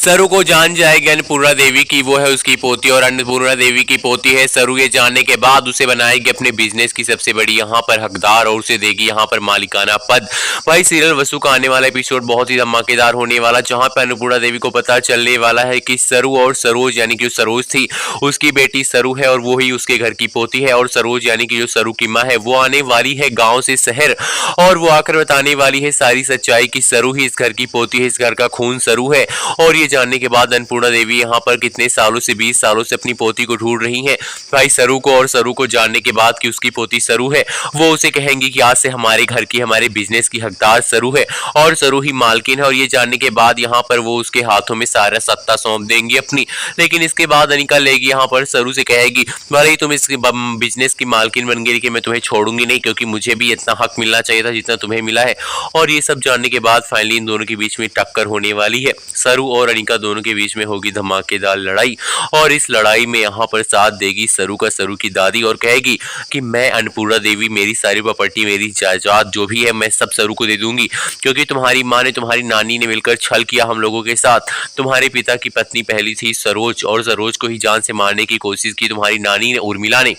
सरू को जान जाएगी अन्नपूर्णा देवी की वो है उसकी पोती और अन्नपूर्णा देवी की पोती है सरू। ये जानने के बाद उसे बनाएगी अपने बिजनेस की सबसे बड़ी यहाँ पर हकदार और उसे देगी यहाँ पर मालिकाना पद। भाई सीरियल वसु का आने वाला एपिसोड बहुत ही धमाकेदार होने वाला, जहाँ पर अन्नपूर्णा देवी को पता चलने वाला है कि सरू और सरोज यानी कि सरोज थी उसकी बेटी सरू है और वो ही उसके घर की पोती है। और सरोज यानी कि जो सरू की माँ है वो आने वाली है गाँव से शहर और वो आकर बताने वाली है सारी सच्चाई की सरू ही इस घर की पोती है, इस घर का खून सरू है। और ये जानने के बाद अन्नपूर्णा देवी यहाँ पर कितने सालों से 20 सालों से अपनी पोती को ढूंढ रही हैं भाई सरू को। और सरू को जानने के बाद कि उसकी पोती सरू है वो उसे कहेंगी कि आज से हमारे घर की हमारे बिजनेस की हकदार सरू है और सरू ही मालकिन है। और ये जानने के बाद यहाँ पर वो उसके हाथों में सारा सत्ता सौंप देंगी अपनी। लेकिन इसके बाद अनिका लेगी यहाँ पर सरू से कहेगी भले ही तुम इस बिजनेस की मालकिन बन गई लेकिन मैं तुम्हें छोड़ूंगी नहीं, क्योंकि मुझे भी इतना हक मिलना चाहिए था जितना तुम्हें मिला है। और ये सब जानने के बाद फाइनली इन दोनों के बीच में टक्कर होने वाली है। सरू और अनिका दोनों के बीच में होगी धमाकेदार लड़ाई और इस लड़ाई में यहाँ पर साथ देगी सरू का सरू की दादी और कहेगी कि मैं अन्नपूर्णा देवी मेरी सारी प्रॉपर्टी मेरी जायदाद जो भी है मैं सब सरू को दे दूंगी, क्योंकि तुम्हारी माँ ने तुम्हारी नानी ने मिलकर छल किया हम लोगों के साथ। तुम्हारे पिता की पत्नी पहली थी सरोज और सरोज को ही जान से मारने की कोशिश की तुम्हारी नानी ने उर्मिला ने,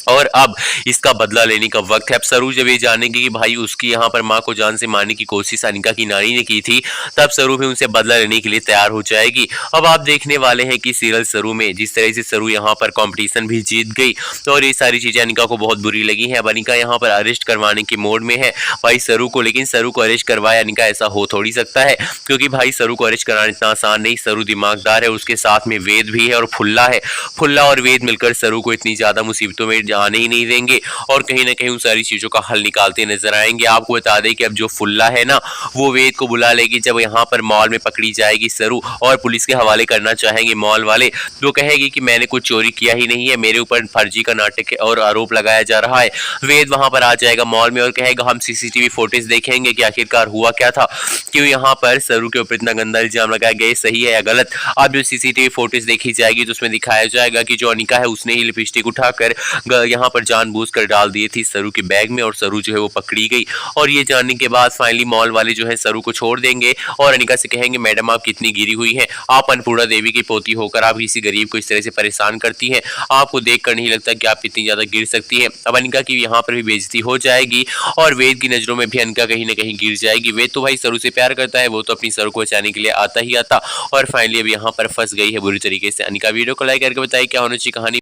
और अब इसका बदला लेने का वक्त है। अब सरू जब ये जानेगी कि भाई उसकी यहाँ पर माँ को जान से मारने की कोशिश अनिका की नानी ने की थी, तब सरू भी उनसे बदला लेने के लिए तैयार हो जाएगी। अब आप देखने वाले हैं कि सीरियल सरू में जिस तरह से सरू यहाँ पर कंपटीशन भी जीत गई तो और ये सारी चीजें अनिका को बहुत बुरी लगी हैं। अब अनिका यहाँ पर अरेस्ट करवाने के मोड में है भाई सरू को, लेकिन सरू को अरेस्ट करवाए अनिका ऐसा हो थोड़ी सकता है, क्योंकि भाई सरू को अरेस्ट कराना इतना आसान नहीं। सरू दिमागदार है, उसके साथ में वेद भी है और फुल्ला है। फुल्ला और वेद मिलकर सरू को इतनी ज्यादा मुसीबतों में आने ही नहीं देंगे और कहीं ना कहीं उन सारी चीजों का हल निकालते नजर आएंगे। आपको बता दें कि अब जो फुल्ला है ना वो वेद को बुला लेगी जब यहाँ पर मॉल में पकड़ी जाएगी सरू और पुलिस के हवाले करना चाहेंगे मॉल वाले। वो कहेगी कि मैंने कुछ चोरी किया ही नहीं है, मेरे ऊपर फर्जी का नाटक और आरोप लगाया जा रहा है। वेद वहां पर आ जाएगा मॉल में और कहेगा हम सीसीटीवी फुटेज देखेंगे कि आखिरकार हुआ क्या था, क्यों यहाँ पर सरू के ऊपर इतना गंदा इल्जाम लगाया गया, सही है या गलत। अब जो सीसीटीवी फुटेज देखी जाएगी तो उसमें दिखाया जाएगा कि जो अनिका है उसने ही लिपस्टिक उठाकर यहाँ पर जानबूझकर डाल दी थी सरू के बैग में और सरू जो है वो पकड़ी गई। और ये जानने के बाद फाइनली मॉल वाले जो है सरू को छोड़ देंगे और अनिका से कहेंगे मैडम आप कितनी गिरी हुई हैं, आप अन्नपूर्णा देवी की पोती होकर आप किसी गरीब को इस तरह से परेशान करती हैं, आपको देखकर नहीं लगता कि आप इतनी ज्यादा गिर सकती हैं। अब अनिका की यहाँ पर भी बेइज्जती हो जाएगी और वेद की नजरों में भी अनिका कहीं ना कहीं गिर जाएगी। वेद तो भाई सरू से प्यार करता है, वो तो अपनी सरू को बचाने के लिए आता ही आता और फाइनली अब यहाँ पर फंस गई है बुरी तरीके से अनिका। वीडियो को लाइक करके बताइए क्या होनी चाहिए कहानी।